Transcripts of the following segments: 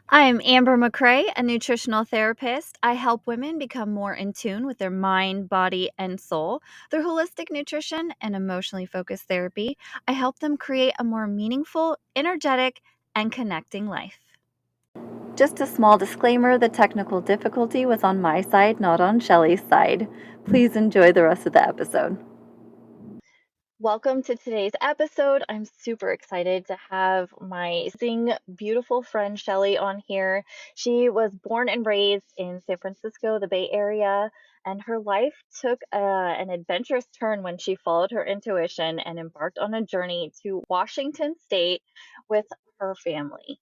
I'm Amber McCrae, a nutritional therapist. I help women become more in tune with their mind, body, and soul through holistic nutrition and emotionally focused therapy. I help them create a more meaningful, energetic, and connecting life. Just a small disclaimer, the technical difficulty was on my side, not on Shelly's side. Please enjoy the rest of the episode. Welcome to today's episode. I'm super excited to have my beautiful friend Shelly on here. She was born and raised in San Francisco, the Bay Area, and her life took an adventurous turn when she followed her intuition and embarked on a journey to Washington State with her family.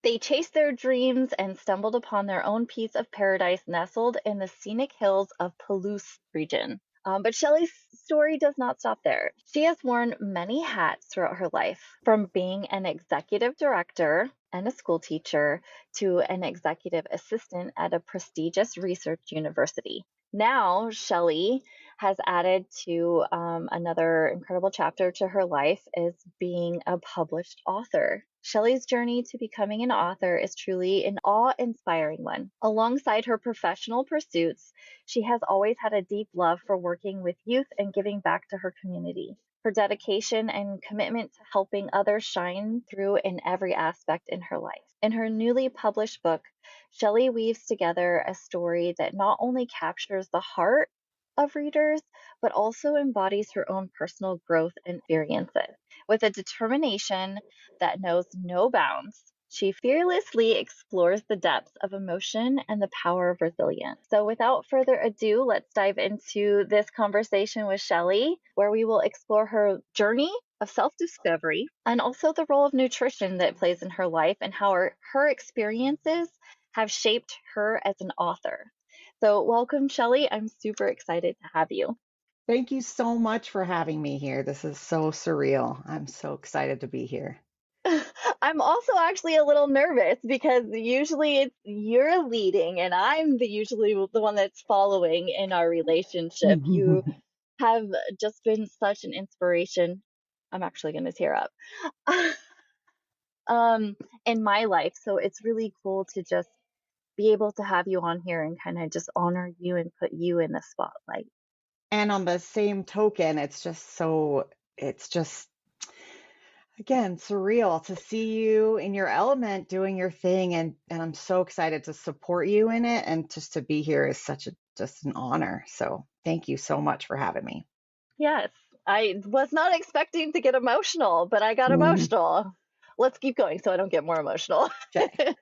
They chased their dreams and stumbled upon their own piece of paradise nestled in the scenic hills of Palouse region. But Shelley's story does not stop there. She has worn many hats throughout her life, from being an executive director and a school teacher to an executive assistant at a prestigious research university. Now, Shelley has added to another incredible chapter to her life is being a published author. Shelley's journey to becoming an author is truly an awe-inspiring one. Alongside her professional pursuits, she has always had a deep love for working with youth and giving back to her community. Her dedication and commitment to helping others shine through in every aspect in her life. In her newly published book, Shelley weaves together a story that not only captures the heart of readers, but also embodies her own personal growth and experiences. With a determination that knows no bounds, she fearlessly explores the depths of emotion and the power of resilience. So, without further ado, let's dive into this conversation with Shelley, where we will explore her journey of self discovery and also the role of nutrition that plays in her life and how her experiences have shaped her as an author. So, welcome, Shelley. I'm super excited to have you. Thank you so much for having me here. This is so surreal. I'm so excited to be here. I'm also actually a little nervous because usually it's you're leading and I'm usually the one that's following in our relationship. You have just been such an inspiration. I'm actually going to tear up. um, in my life, so it's really cool to just be able to have you on here and kind of just honor you and put you in the spotlight. And on the same token, it's just, again, surreal to see you in your element doing your thing. And I'm so excited to support you in it. And just to be here is just an honor. So thank you so much for having me. Yes, I was not expecting to get emotional, but I got Mhm. emotional. Let's keep going so I don't get more emotional. Okay.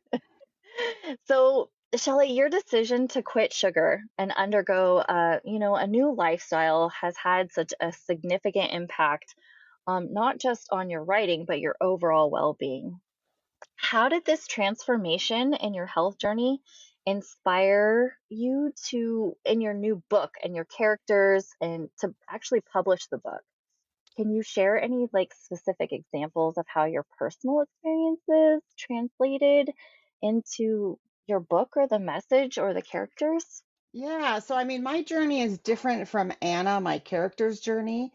So, Shelley, your decision to quit sugar and undergo, a new lifestyle has had such a significant impact, not just on your writing, but your overall well-being. How did this transformation in your health journey inspire you to, in your new book and your characters, and to actually publish the book? Can you share any like specific examples of how your personal experiences translated into your book or the message or the characters? Yeah, so I mean, my journey is different from Anna, my character's journey,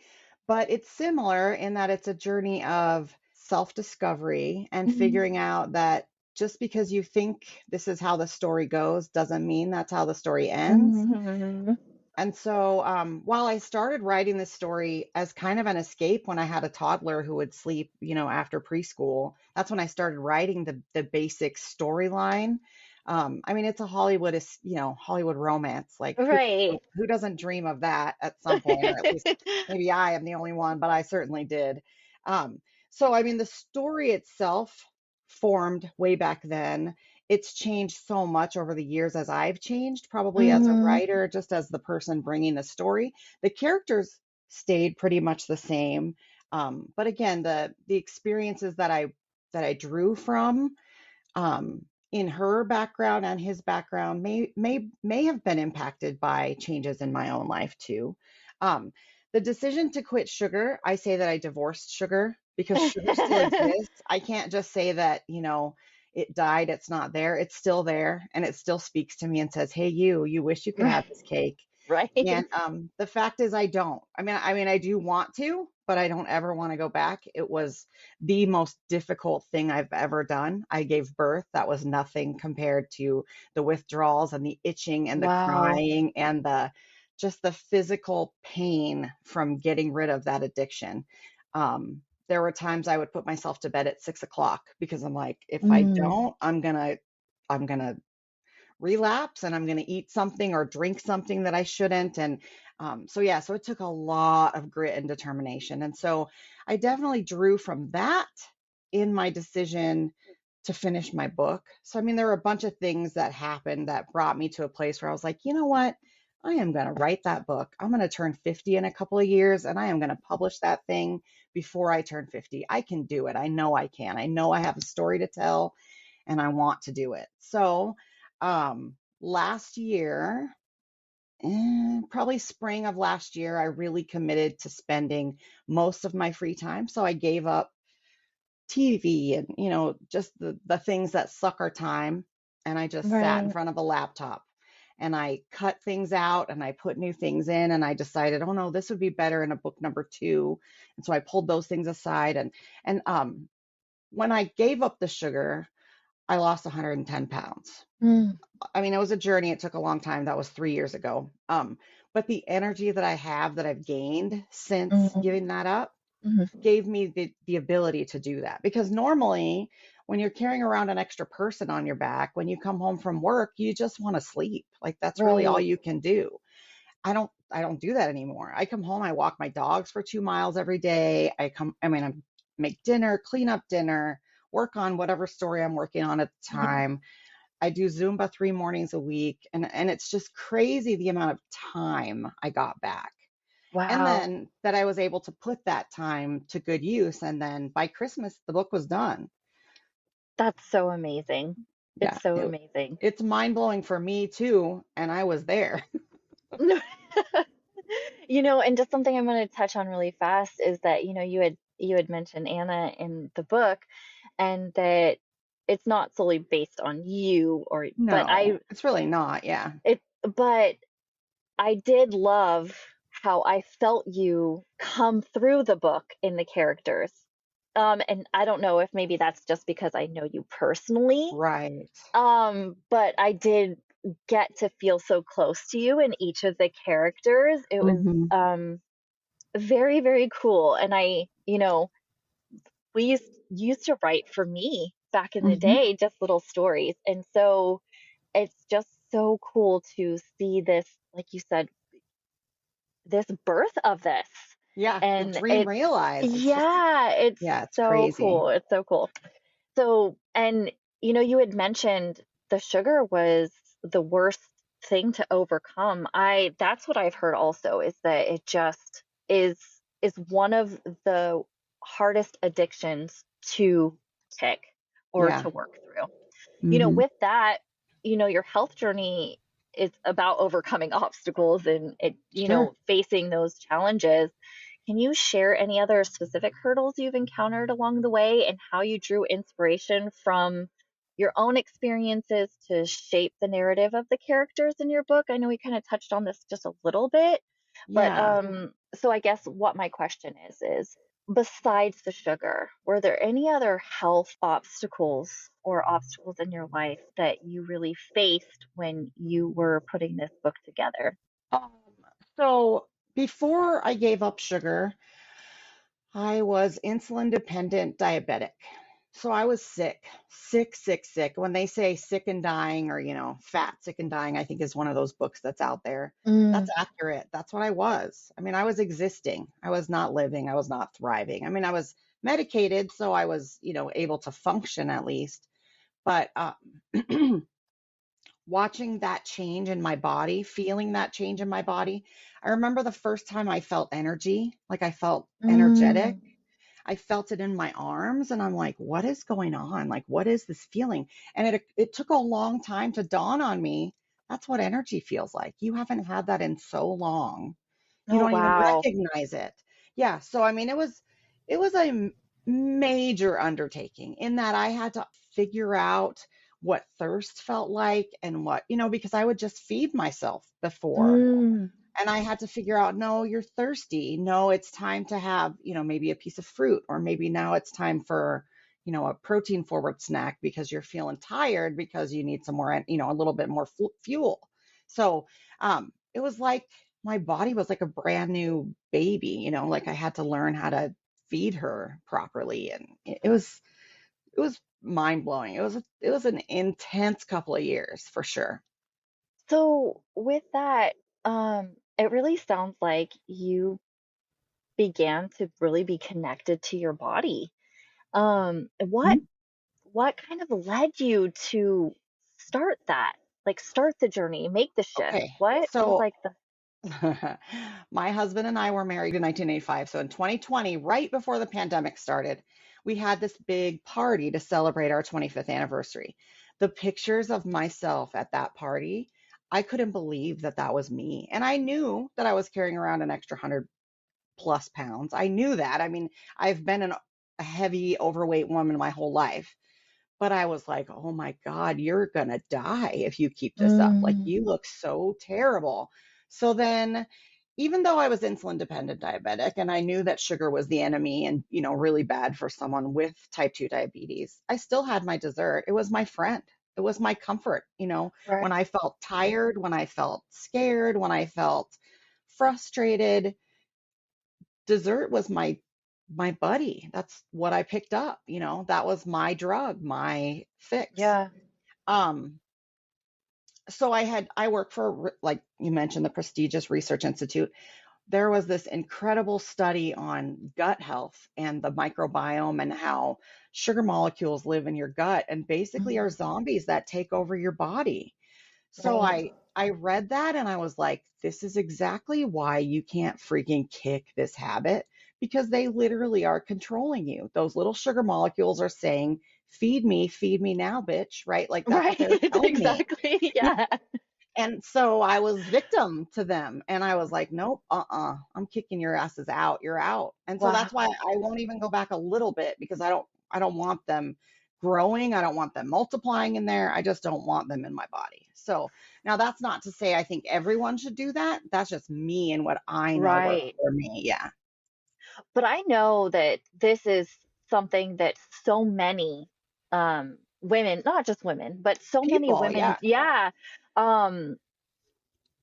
but it's similar in that it's a journey of self-discovery and Mhm. figuring out that just because you think this is how the story goes doesn't mean that's how the story ends. Mhm. And so, while I started writing this story as kind of an escape when I had a toddler who would sleep, after preschool, that's when I started writing the basic storyline. I mean, it's a Hollywood romance. Like Right. who doesn't dream of that at some point, or at least maybe I am the only one, but I certainly did. Um, so, I mean, the story itself formed way back then. It's changed so much over the years as I've changed, probably as a Mhm. writer, just as the person bringing the story. The characters stayed pretty much the same, but again, the experiences that I drew from um, in her background and his background may have been impacted by changes in my own life too. Um, the decision to quit sugar, I say that I divorced sugar because sugar still exists. I can't just say that, it died, it's not there. It's still there and it still speaks to me and says, "Hey, you wish you could have Right. this cake." Right. And the fact is, I don't. I mean, I do want to, but I don't ever want to go back. It was the most difficult thing I've ever done. I gave birth. That was nothing compared to the withdrawals and the itching and the Wow. crying and the just the physical pain from getting rid of that addiction. There were times I would put myself to bed at 6 o'clock because I'm like, if I Mm, don't, I'm gonna relapse and I'm going to eat something or drink something that I shouldn't. And so, yeah, so it took a lot of grit and determination. And so I definitely drew from that in my decision to finish my book. So, I mean, there were a bunch of things that happened that brought me to a place where I was like, you know what? I am going to write that book. I'm going to turn 50 in a couple of years and I am going to publish that thing before I turn 50. I can do it. I know I can. I know I have a story to tell and I want to do it. So, last year, probably spring of last year, I really committed to spending most of my free time. So I gave up TV and, just the things that suck our time. And I just sat in right. front of a laptop and I cut things out and I put new things in and I decided, oh no, this would be better in a book number two. And so I pulled those things aside and when I gave up the sugar, I lost 110 pounds. Mm, I mean, it was a journey. It took a long time. That was 3 years ago. But the energy that I have that I've gained since mm, giving that up mhm. gave me the ability to do that. Because normally, when you're carrying around an extra person on your back, when you come home from work, you just want to sleep. Like that's really all Right. you can do. I don't do that anymore. I come home, I walk my dogs for 2 miles every day. I make dinner, clean up dinner, work on whatever story I'm working on at the time. I do Zumba 3 mornings a week, and it's just crazy the amount of time I got back. And Wow. then that I was able to put that time to good use. And then by Christmas, the book was done. That's so amazing. Yeah, It's so amazing. it's mind blowing for me too. And I was there. And just something I'm going to touch on really fast is that, you had mentioned Anna in the book and that it's not solely based on you or but No, it's really not. Yeah. but I did love how I felt you come through the book in the characters. And I don't know if maybe that's just because I know you personally, Right. but I did get to feel so close to you in each of the characters. It was Hmm. very, very cool. And we used to write for me back in the Hmm. day, just little stories. And so it's just so cool to see this, like you said, this birth of this. Yeah. The And dream realized. It's just, it's yeah, it's so crazy. cool. It's so cool. So, and you had mentioned the sugar was the worst thing to overcome. That's what I've heard also is that it just is one of the hardest addictions to kick or Yeah. to work through. Hmm. With that, your health journey is about overcoming obstacles and Sure. facing those challenges. Can you share any other specific hurdles you've encountered along the way and how you drew inspiration from your own experiences to shape the narrative of the characters in your book? I know we kind of touched on this just a little bit, but Yeah. so I guess what my question is besides the sugar, were there any other health obstacles or obstacles in your life that you really faced when you were putting this book together? Um, so before I gave up sugar, I was insulin dependent diabetic. So I was sick, sick, sick, sick. When they say sick and dying or, fat, sick and dying, I think is one of those books that's out there. That's Mm, accurate. That's what I was. I mean, I was existing. I was not living. I was not thriving. I mean, I was medicated, so I was, able to function at least. But watching that change in my body, feeling that change in my body, I remember the first time I felt energy, like I felt energetic. mm. I felt it in my arms and I'm like, what is going on? Like, what is this feeling? And it took a long time to dawn on me. That's what energy feels like. You haven't had that in so long. You Oh, don't even wow. recognize it. Yeah. So, I mean, it was a major undertaking in that I had to figure out what thirst felt like and what, because I would just feed myself before. Mm. And I had to figure out, no, you're thirsty. No, it's time to have, maybe a piece of fruit, or maybe now it's time for, a protein forward snack because you're feeling tired because you need some more, a little bit more fuel. So it was like my body was like a brand new baby, like I had to learn how to feed her properly. And it was mind blowing. It was an intense couple of years for sure. So with that, it really sounds like you began to really be connected to your body. What Mhm. what kind of led you to start that? Like start the journey, make the shift. Okay. What was So like the my husband and I were married in 1985. So in 2020, right before the pandemic started, we had this big party to celebrate our 25th anniversary. The pictures of myself at that party, I couldn't believe that that was me. And I knew that I was carrying around an extra 100 plus pounds. I knew that. I mean, I've been a heavy, overweight woman my whole life. But I was like, "Oh my God, you're gonna die if you keep this up. Like, Mm, you look so terrible." So then, even though I was insulin dependent diabetic and I knew that sugar was the enemy and, really bad for someone with type 2 diabetes, I still had my dessert. It was my friend. It was my comfort, right. when I felt tired, when I felt scared, when I felt frustrated, dessert was my buddy. That's what I picked up, that was my drug, my fix. Yeah. Um, so I work for, like you mentioned, the prestigious research institute. There was this incredible study on gut health and the microbiome and how sugar molecules live in your gut and basically are Mm, zombies that take over your body. So right. I read that and I was like, this is exactly why you can't freaking kick this habit, because they literally are controlling you. Those little sugar molecules are saying, feed me now, bitch, right? Like that's what Right. they're telling me. Exactly. Yeah. And so I was victim to them. And I was like, nope, I'm kicking your asses out. You're out. And so that's why Wow. I won't even go back a little bit, because I don't want them growing. I don't want them multiplying in there. I just don't want them in my body. So now that's not to say I think everyone should do that. That's just me and what I know works Right. for me. Yeah. But I know that this is something that so many women, not just women, but so many People. women, Yeah. yeah, um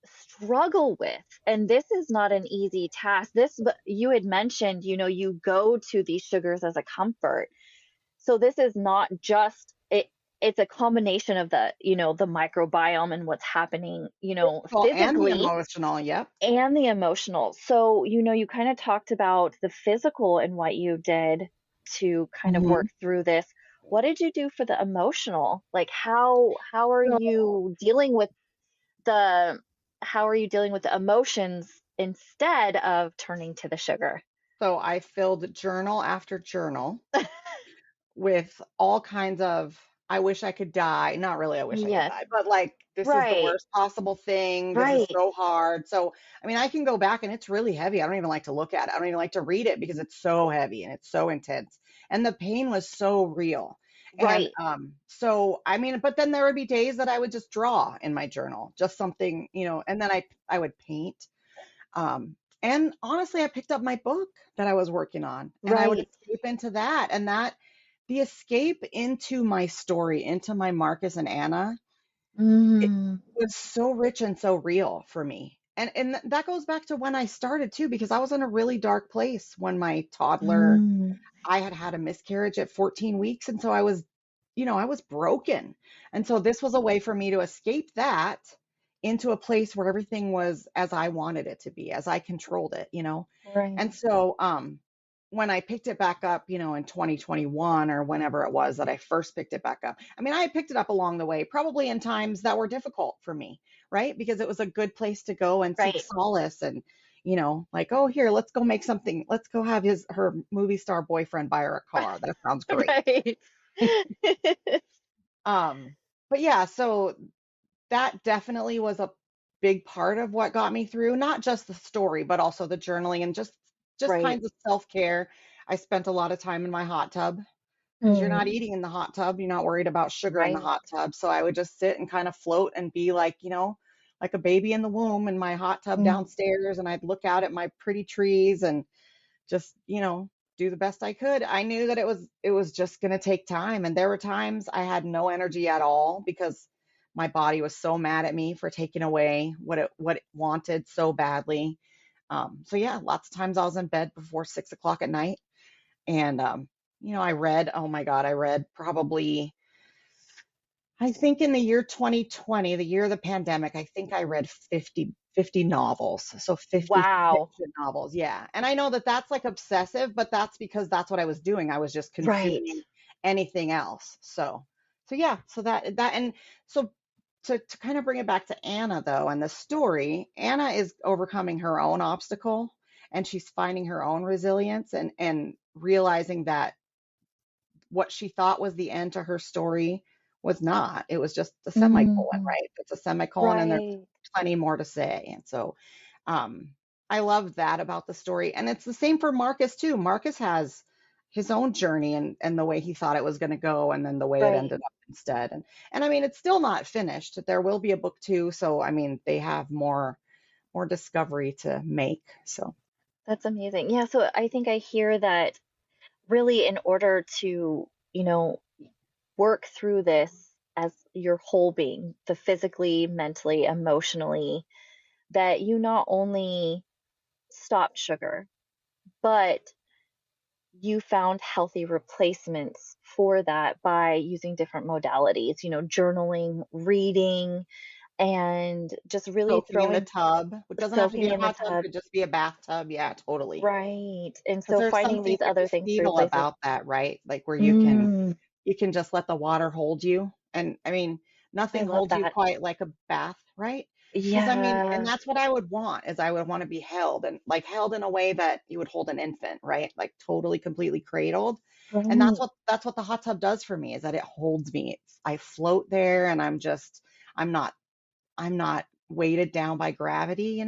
struggle with. And this is not an easy task. This you had mentioned, you go to these sugars as a comfort. So this is not just it's a combination of the microbiome and what's happening, Well, and the physically emotional. Yep. and the emotional. So, you kind of talked about the physical and what you did to kind of Mhm. work through this. What did you do for the emotional? Like how are So, you dealing with the how are you dealing with the emotions instead of turning to the sugar? so I filled journal after journal with all kinds of, I wish I could die. Not really, I wish I could Yes. die, but like, this is the Right. worst possible thing. This is Right. so hard. So, I mean, I can go back and it's really heavy. I don't even like to look at it. I don't even like to read it because it's so heavy and it's so intense. And the pain was so real. And Right. so, I mean, but then there would be days that I would just draw in my journal, just something, and then I would paint. And honestly, I picked up my book that I was working on and I would Right. escape into that. And that, the escape into my story, into my Marcus and Anna, it Mm, was so rich and so real for me. And that goes back to when I started too, because I was in a really dark place when my toddler, mm, I had had a miscarriage at 14 weeks. And so I was broken. And so this was a way for me to escape that into a place where everything was as I wanted it to be, as I controlled it. right. And so, when I picked it back up, in 2021 or whenever it was that I first picked it back up, I mean, I had picked it up along the way, probably in times that were difficult for me, right? Because it was a good place to go and seek Right. solace and, like, oh, here, let's go make something. Let's go have her movie star boyfriend buy her a car. That sounds great. Right. Um, but yeah, so that definitely was a big part of what got me through, not just the story, but also the journaling and just Right. kinds of self-care. I spent a lot of time in my hot tub because you're not Mm, eating in the hot tub, you're not worried about sugar in the right. hot tub. So I would just sit and kind of float and be like, like a baby in the womb in my hot tub Mm. downstairs, and I'd look out at my pretty trees and just, do the best I could. I knew that it was just going to take time, and there were times I had no energy at all because my body was so mad at me for taking away what it wanted so badly. So yeah, lots of times I was in bed before 6 o'clock at night, and I read. Oh my God, I read probably, I think in the year 2020, the year of the pandemic, I think I read fifty novels. So 50 Wow. fiction novels. Yeah. And I know that that's like obsessive, but that's because that's what I was doing. I was just Right. consuming anything else. So yeah, so and so to kind of bring it back to Anna though, and the story, Anna is overcoming her own obstacle, and she's finding her own resilience, and realizing that what she thought was the end to her story was not. It was just a semicolon, Mhm. right? It's a semicolon, and there's Right. plenty more to say. And so um, I love that about the story. And it's the same for Marcus, too. Marcus has his own journey, and the way he thought it was going to go, and then the way it Right. ended up instead. And I mean, it's still not finished. There will be a book two. So, I mean, they have more discovery to make. So, That's amazing. Yeah, so I think I hear that really in order to, work through this as your whole being, the physically, mentally, emotionally, that you not only stopped sugar, but you found healthy replacements for that by using different modalities, journaling, reading, and just really soaking in the throwing tub. It doesn't have to be soaking a in the hot tub, tub. could just be a bathtub. Yeah, totally. Right. And Because so there's finding something these other things to ephemeral replace it. about that, right? Like where Mm, you can just let the water hold you. And I mean, I nothing love holds you that. quite like a bath, right? Because I mean, and Yeah. that's what I would want, is I would want to be held, and like held in a way that you would hold an infant, right? Like totally completely cradled. And that's Right. what the hot tub does for me, is that it holds me. I float there, and I'm not I'm not weighted down by gravity.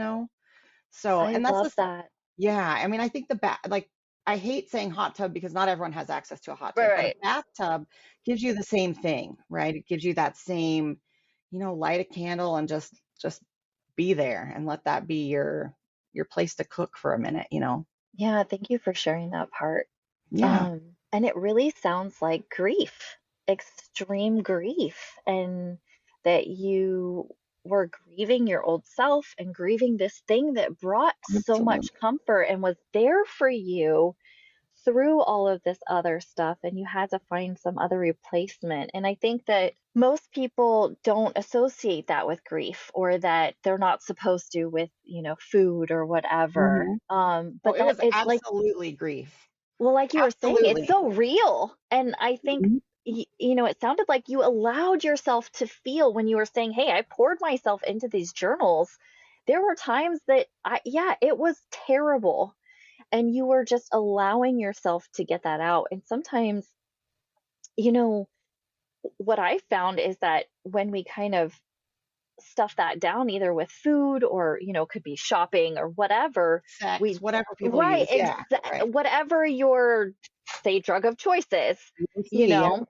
So, I and that's love the that. yeah, I mean, I think like, I hate saying hot tub because not everyone has access to a hot Right, tub, but a right. bathtub gives you the same thing, right? It gives you that same, light a candle and just be there, and let that be your place to cook for a minute. Yeah, thank you for sharing that part. Yeah, And it really sounds like grief, extreme grief, and that you were grieving your old self and grieving this thing that brought so much absolutely. comfort and was there for you through all of this other stuff, and you had to find some other replacement. And I think that most people don't associate that with grief, or that they're not supposed to with, food or whatever. Hmm. Oh, But it that was it's like, absolutely grief. well, like you were saying, it's Absolutely. so real. And I think, Mhm. it sounded like you allowed yourself to feel when you were saying, hey, I poured myself into these journals. There were times that yeah, it was terrible. And you were just allowing yourself to get that out. And sometimes, you know, what I found is that when we kind of stuff that down, either with food or, could be shopping or whatever, Sex, we, whatever people right, use. Yeah, right. whatever your, say, drug of choice is, you See, yeah, know,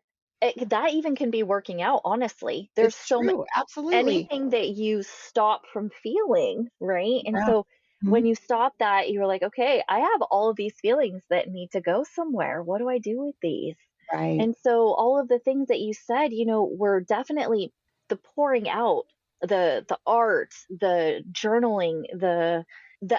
that even can be working out, honestly. There's it's so many, true. Absolutely. anything that you stop from feeling, right? And Yeah. so Mhm. when you stop that, you're like, okay, I have all of these feelings that need to go somewhere. What do I do with these? Right. And so all of the things that you said, were definitely the pouring out, the art, the journaling, the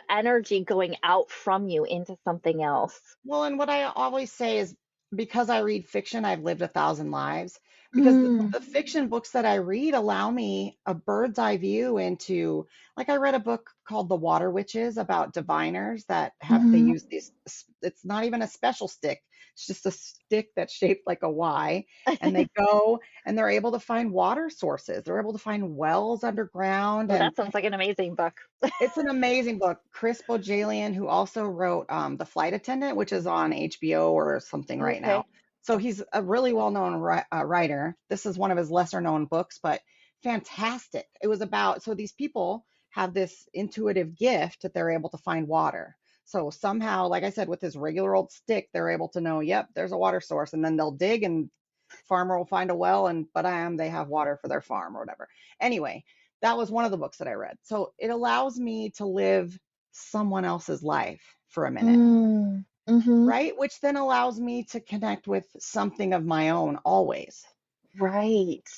energy going out from you into something else. Well, and what I always say is, because I read fiction, I've lived 1,000 lives. Because Mm, the fiction books that I read allow me a bird's eye view into, like, I read a book called The Water Witches about diviners that they mhm. use it's not even a special stick. It's just a stick that's shaped like a Y. And they go and they're able to find water sources. They're able to find wells underground, Well, and that sounds like an amazing book. it's an amazing book. Chris Bojalian, who also wrote The Flight Attendant, which is on HBO or something right now. Okay. So he's a really well-known writer. This is one of his lesser-known books, but fantastic. It was about, so these people have this intuitive gift that they're able to find water. So somehow, like I said, with this regular old stick, they're able to know, yep, there's a water source, and then they'll dig, and farmer will find a well, and they have water for their farm or whatever. Anyway, That was one of the books that I read. So it allows me to live someone else's life for a minute, Mm, mhm. right? Which then allows me to connect with something of my own always. Right.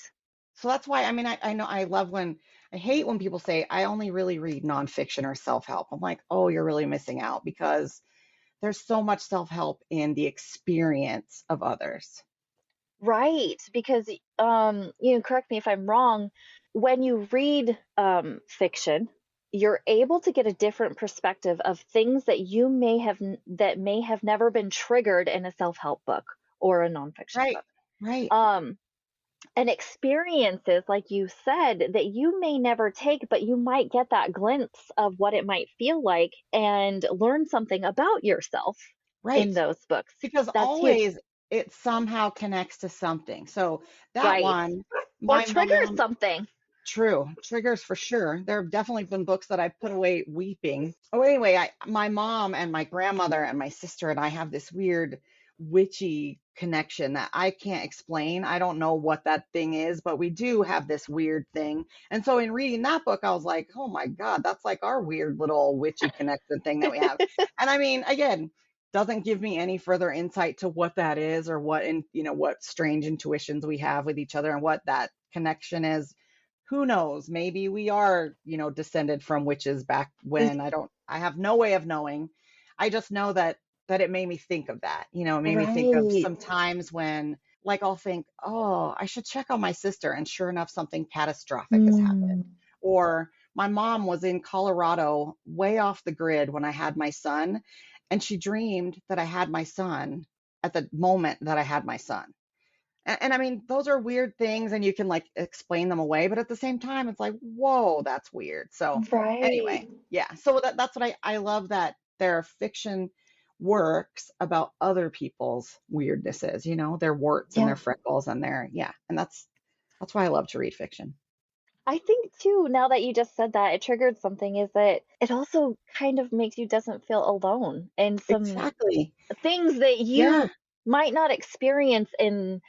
So that's why, I mean, I know I love when, I hate when people say, I only really read nonfiction or self help. I'm like, oh, you're really missing out because there's so much self help in the experience of others. Right, because correct me if I'm wrong, when you read fiction, you're able to get a different perspective of things that that may have never been triggered in a self-help book or a nonfiction Right, book. right, Um, and experiences, like you said, that you may never take, but you might get that glimpse of what it might feel like and learn something about yourself in right. those books. Because That's huge. always it somehow connects to something. So that Right. one, Or my triggers mom, something. true. Triggers for sure. There have definitely been books that I put away weeping. Oh, anyway, my mom and my grandmother and my sister and I have this weird witchy connection that I can't explain. I don't know what that thing is, but we do have this weird thing. And so in reading that book, I was like, oh my God, that's like our weird little witchy connection thing that we have. And I mean, again, doesn't give me any further insight to what that is or what in, what strange intuitions we have with each other and what that connection is. Who knows? Maybe we are, descended from witches back when. I have no way of knowing. I just know that it made me think of that. It made me think of Right. some times when, like, I'll think, oh, I should check on my sister, and sure enough, something catastrophic has Mm. happened. Or my mom was in Colorado, way off the grid when I had my son, and she dreamed that I had my son at the moment that I had my son. And I mean, those are weird things and you can like explain them away, but at the same time, it's like, whoa, that's weird. So Right. anyway, yeah. So that's what I love that their fiction works about other people's weirdnesses, their warts and Yeah. their freckles and their, yeah. And that's why I love to read fiction. I think too, now that you just said that, it triggered something is that it also kind of makes you doesn't feel alone in some Exactly. things that Yeah. you might not experience in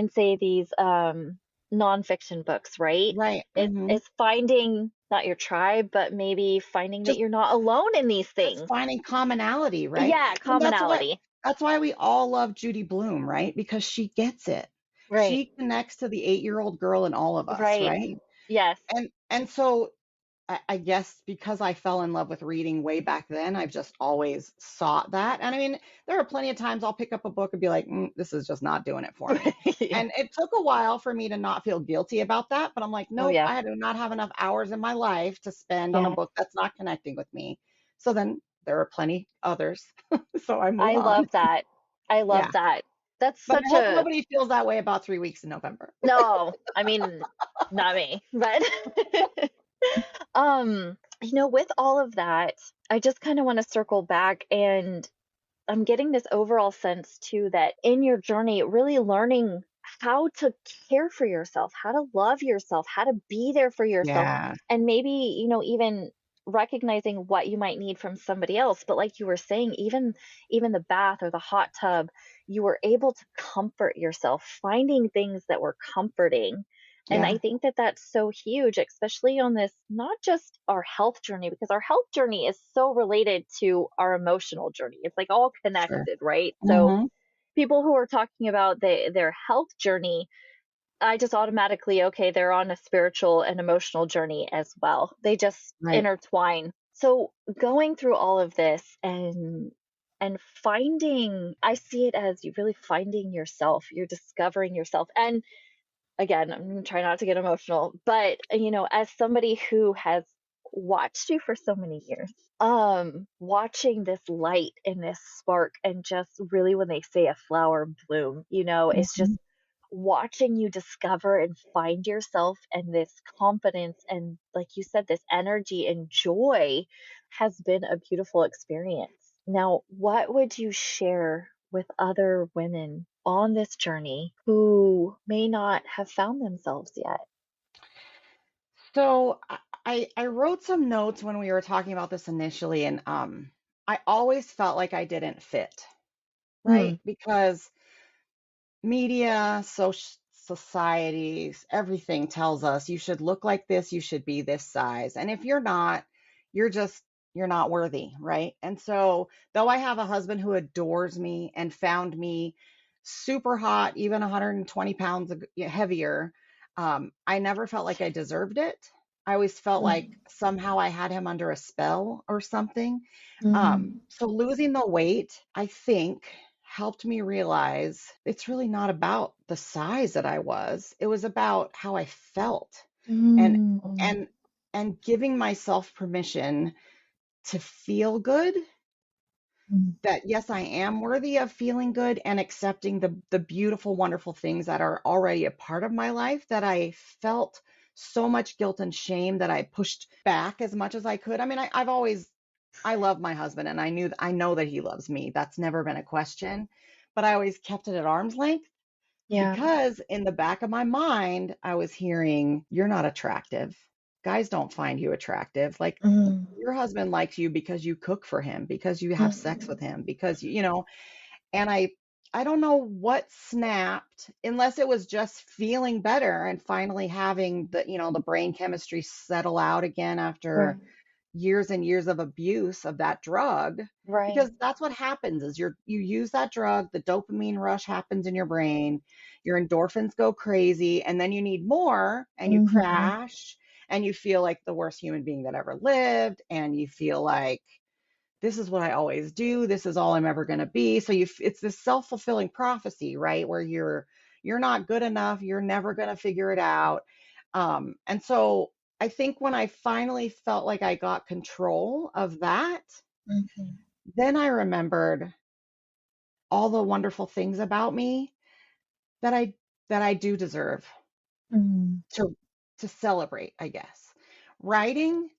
say these nonfiction books, right? Right. It's finding not your tribe, but maybe finding that Just you're not alone in these Just things. finding commonality, right? Yeah, And commonality. that's why we all love Judy Blume, right? Because she gets it. Right. She connects to the 8-year-old girl in all of us, Right. right? Yes. And so I guess because I fell in love with reading way back then, I've just always sought that. And I mean, there are plenty of times I'll pick up a book and be like, this is just not doing it for me. Yeah. And it took a while for me to not feel guilty about that, but I'm like, Oh nope, yeah. I do not have enough hours in my life to spend on a Yeah. book that's not connecting with me. So then there are plenty others. So I move I on. love that. I Yeah. love that. That's But I such hope a nobody feels that way about 3 weeks in November. no, I mean, not me, but with all of that, I just kind of want to circle back and I'm getting this overall sense too that in your journey, really learning how to care for yourself, how to love yourself, how to be there for yourself, Yeah, and maybe, even recognizing what you might need from somebody else. But like you were saying, even the bath or the hot tub, you were able to comfort yourself, finding things that were comforting. And I yeah, think that that's so huge, especially on this, not just our health journey, because our health journey is so related to our emotional journey. It's like all sure. connected, right? So Hmm. people who are talking about their health journey, I just automatically, okay, they're on a spiritual and emotional journey as well. They just Right. intertwine. So going through all of this and finding, I see it as you really finding yourself, you're discovering yourself. And again, I'm gonna try not to get emotional, but as somebody who has watched you for so many years, watching this light and this spark, and just really when they say a flower bloom, it's just Mhm. watching you discover and find yourself and this confidence and, like you said, this energy and joy has been a beautiful experience. Now, what would you share with other women on this journey who may not have found themselves yet? So I wrote some notes when we were talking about this initially, and I always felt like I didn't fit, Hmm. right? Because media, society, everything tells us you should look like this, you should be this size. And if you're not, you're just, you're not worthy, right? And so, though I have a husband who adores me and found me super hot, even 120 pounds heavier, I never felt like I deserved it. I always felt like Mm, somehow I had him under a spell or something. mm, So losing the weight, I think, helped me realize it's really not about the size that I was. It was about how I felt and mm, and and giving myself permission to feel good, mm, that yes, I am worthy of feeling good and accepting the beautiful, wonderful things that are already a part of my life, that I felt so much guilt and shame that I pushed back as much as I could. I mean, I've always I love my husband and I know that he loves me. That's never been a question. But I always kept it at arm's length yeah. because in the back of my mind, I was hearing, you're not attractive. Guys don't find you attractive. Like Mm, your husband likes you because you cook for him, because you have sex with mm, him, because you know, and I don't know what snapped, unless it was just feeling better and finally having the, you know, the brain chemistry settle out again after right, years and years of abuse of that drug, right. because that's what happens is you use that drug, the dopamine rush happens in your brain, your endorphins go crazy, and then you need more and you Mhm, crash and you feel like the worst human being that ever lived, and you feel like this is what I always do, this is all I'm ever going to be. So it's this self-fulfilling prophecy, right, where you're not good enough, you're never going to figure it out. And so I think when I finally felt like I got control of that, mhm, then I remembered all the wonderful things about me that I do deserve mm, to celebrate, I guess. Writing,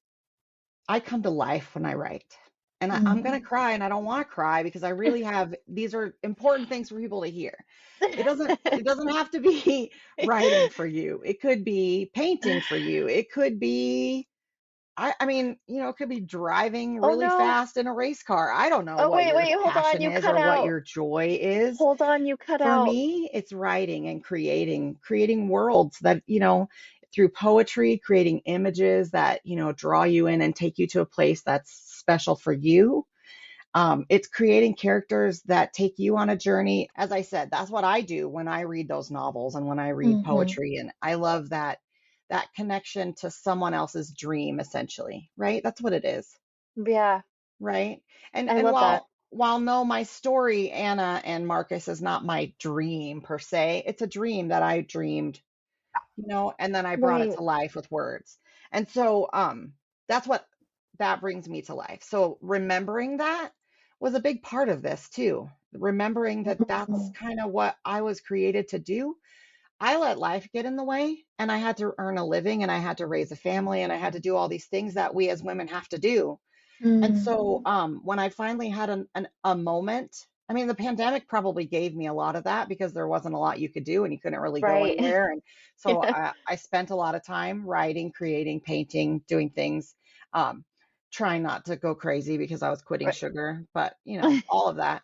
I come to life when I write. And I'm going to mm. cry and I don't want to cry because I really have, these are important things for people to hear. It doesn't have to be writing for you. It could be painting for you. It could be I mean, you know, it could be driving Oh, really no. fast in a race car. I don't know Oh, what wait, your wait, hold on, passion you is cut or what out. your joy is. Hold on, you cut For out. me, it's writing and creating worlds that, you know, through poetry, creating images that, you know, draw you in and take you to a place that's special for you. It's creating characters that take you on a journey. As I said, that's what I do when I read those novels and when I read Mhm. poetry. And I love that connection to someone else's dream, essentially, right? That's what it is, Yeah, right? And I and love that. while no, my story, Anna and Marcus, is not my dream per se. It's a dream that I dreamed, you know, and then I brought it Right. to life with words. And so that's what that brings me to life. So remembering that was a big part of this too. Remembering that that's Mhm. kind of what I was created to do. I let life get in the way and I had to earn a living and I had to raise a family and I had to do all these things that we as women have to do. And Mm, so when I finally had a moment, I mean, the pandemic probably gave me a lot of that because there wasn't a lot you could do and you couldn't really go right. anywhere. And so Yeah, I spent a lot of time writing, creating, painting, doing things, um, trying not to go crazy because I was quitting right. sugar, but you know, all of that.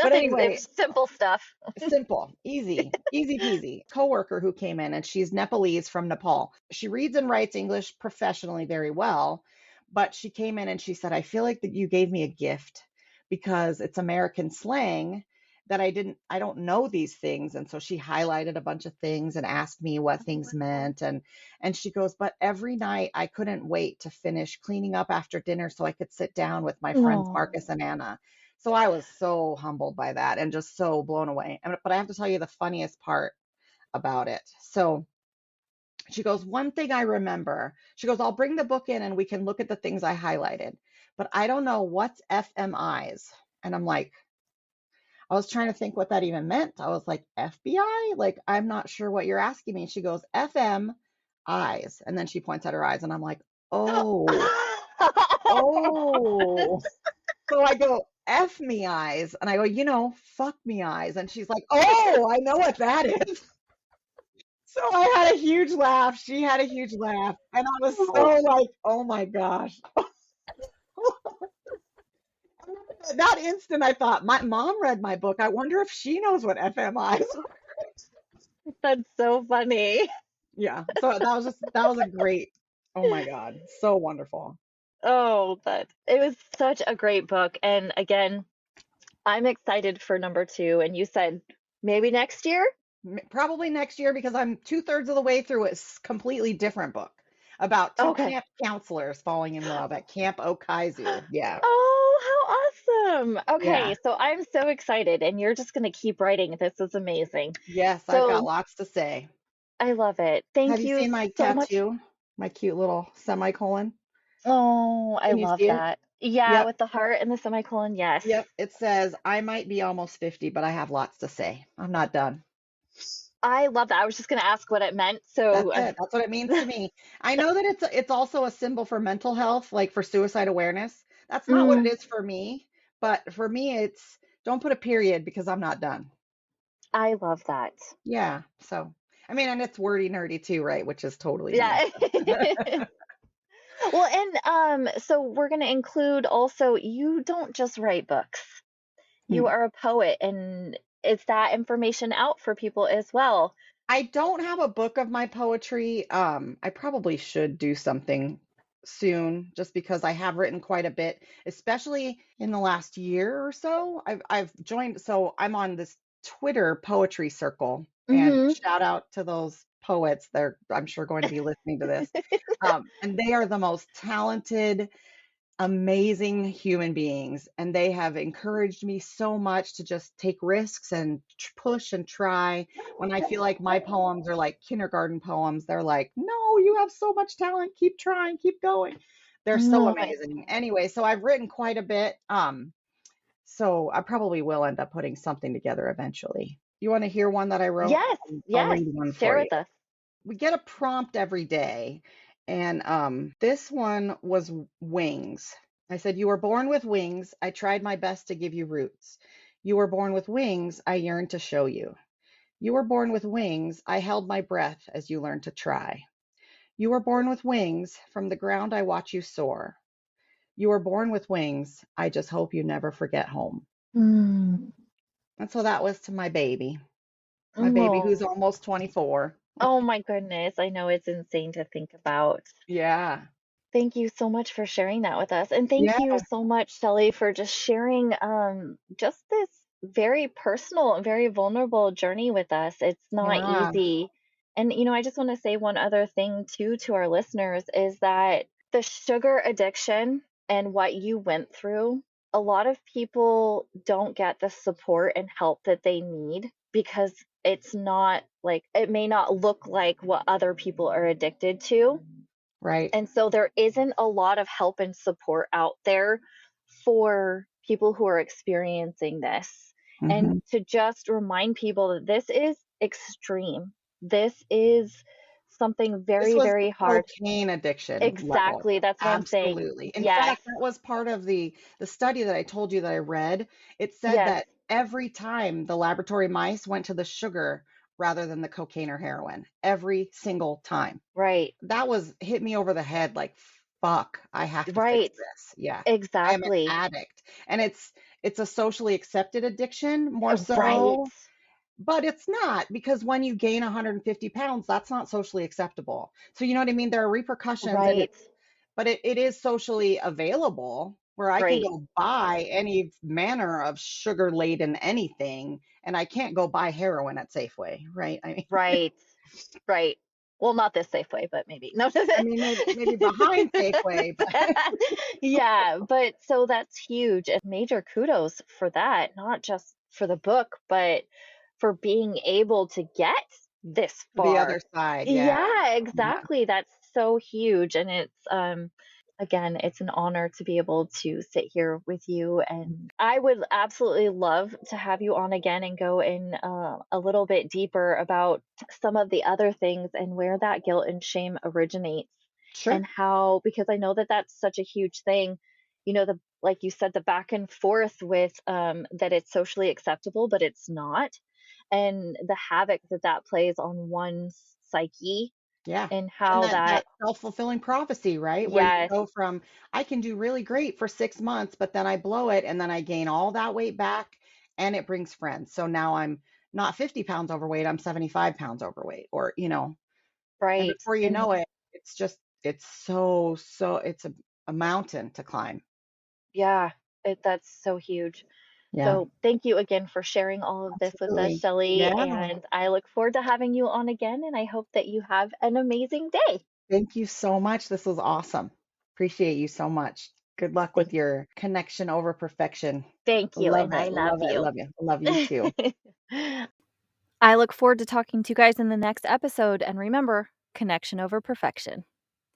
But Nothing, it anyway, was simple stuff. simple, easy, easy peasy. Coworker who came in and she's Nepalese from Nepal. She reads and writes English professionally very well, but she came in and she said, "I feel like that you gave me a gift because it's American slang that I don't know these things." And so she highlighted a bunch of things and asked me what things meant, and she goes, "But every night I couldn't wait to finish cleaning up after dinner so I could sit down with my friends Oh. Marcus and Anna." So I was so humbled by that and just so blown away. But I have to tell you the funniest part about it. So she goes, "One thing I remember," she goes, "I'll bring the book in and we can look at the things I highlighted, but I don't know what's FMIs." And I'm like, I was trying to think what that even meant. I was like, FBI? Like, I'm not sure what you're asking me. She goes, FM eyes. And then she points at her eyes. And I'm like, oh, oh. So I go, F me eyes. And I go, you know, fuck me eyes. And she's like, oh, I know what that is. So I had a huge laugh. She had a huge laugh. And I was so Oh. like, oh my gosh. That instant, I thought, my mom read my book. I wonder if she knows what FMIs are. That's so funny. Yeah. So that was a great, oh my God, so wonderful. Oh, but it was such a great book. And again, I'm excited for number two. And you said maybe next year? Probably next year because I'm two-thirds of the way through a completely different book about two Okay. camp counselors falling in love at Camp Okaizu. Yeah. Oh, how awesome. Yeah. Okay, so I'm so excited, and you're just going to keep writing. This is amazing. Yes, I've got So lots to say. I love it. Have Thank you you seen my so much. tattoo? My cute little semicolon? Oh, I Can you love see it? that. Yeah, Yep. with the heart and the semicolon. Yes. Yep. It says, I might be almost 50, but I have lots to say. I'm not done. I love that. I was just going to ask what it meant. That's So, it. That's what it means to me. I know that it's also a symbol for mental health, like for suicide awareness. That's not what it mm, is for me, but for me it's don't put a period because I'm not done. I love that. Yeah. So, I mean, and it's wordy nerdy too, right? Which is totally me. Yeah. Well, and so we're going to include also, you don't just write books. You Hmm. are a poet, and is that information out for people as well? I don't have a book of my poetry. I probably should do something soon just because I have written quite a bit, especially in the last year or so. I've joined, so I'm on this Twitter poetry circle, and Mm-hmm. shout out to those poets. They're, I'm sure, going to be listening to this. And they are the most talented, amazing human beings, and they have encouraged me so much to just take risks and push and try. When I feel like my poems are like kindergarten poems, they're like, no, you have so much talent, keep trying, keep going. They're so Oh my amazing. Anyway, so I've written quite a bit, so I probably will end up putting something together eventually. You want to hear one that I wrote? yes, I'll yes. read one Share for you. with us. We get a prompt every day. And this one was wings. I said, you were born with wings. I tried my best to give you roots. You were born with wings. I yearned to show you. You were born with wings. I held my breath as you learned to try. You were born with wings. From the ground, I watch you soar. You were born with wings. I just hope you never forget home. Mm. And so that was to my baby who's Oh. almost 24. Oh my goodness. I know it's insane to think about. Yeah. Thank you so much for sharing that with us. And thank Yeah. you so much, Shelley, for just sharing just this very personal and very vulnerable journey with us. It's not Yeah. easy. And I just want to say one other thing too to our listeners is that the sugar addiction and what you went through, a lot of people don't get the support and help that they need because it's not like it may not look like what other people are addicted to, Right. and so there isn't a lot of help and support out there for people who are experiencing this. And Hmm. to just remind people that this is extreme. This is something This very, was the very hard. cocaine addiction level. Exactly. That's what I'm saying. Absolutely. In Yes. fact, that was part of the study that I told you that I read. It said Yes. that every time the laboratory mice went to the sugar rather than the cocaine or heroin, every single time. Right. That was hit me over the head like, fuck, I have to fix Right. this. Yeah. I am an Exactly. addict. And it's a socially accepted addiction more Right. so, but it's not, because when you gain 150 pounds, that's not socially acceptable. So you know what I mean? There are repercussions, and Right. it is socially available where I can Right. go buy any manner of sugar laden anything, and I can't go buy heroin at Safeway, right? Right. Right. Well, not this Safeway, but maybe. No. I mean maybe behind Safeway, but Yeah, but so that's huge. And major kudos for that, not just for the book, but for being able to get this the other far. side, yeah. Yeah, Yeah. exactly. That's so huge. And it's again, it's an honor to be able to sit here with you. And I would absolutely love to have you on again and go in a little bit deeper about some of the other things and where that guilt and shame originates, and Sure. how, because I know that that's such a huge thing. The, like you said, the back and forth with that it's socially acceptable, but it's not, and the havoc that that plays on one's psyche, Yeah. and And how that that, self-fulfilling prophecy, right? Where you yes, go from, I can do really great for 6 months, but then I blow it and then I gain all that weight back and it brings friends. So now I'm not 50 pounds overweight, I'm 75 pounds overweight, or, and Right. before you And know it, it's so, it's a mountain to climb. yeah, that's so huge. Yeah, So thank you again for sharing all of this with us, absolutely. Shelly, Yeah. and I look forward to having you on again, and I hope that you have an amazing day. Thank you so much. This was awesome. Appreciate you so much. Good luck with Thank your connection over perfection. thank you, Love and I it. love Love it. you. Love you. Love you too. I look forward to talking to you guys in the next episode, and remember, connection over perfection.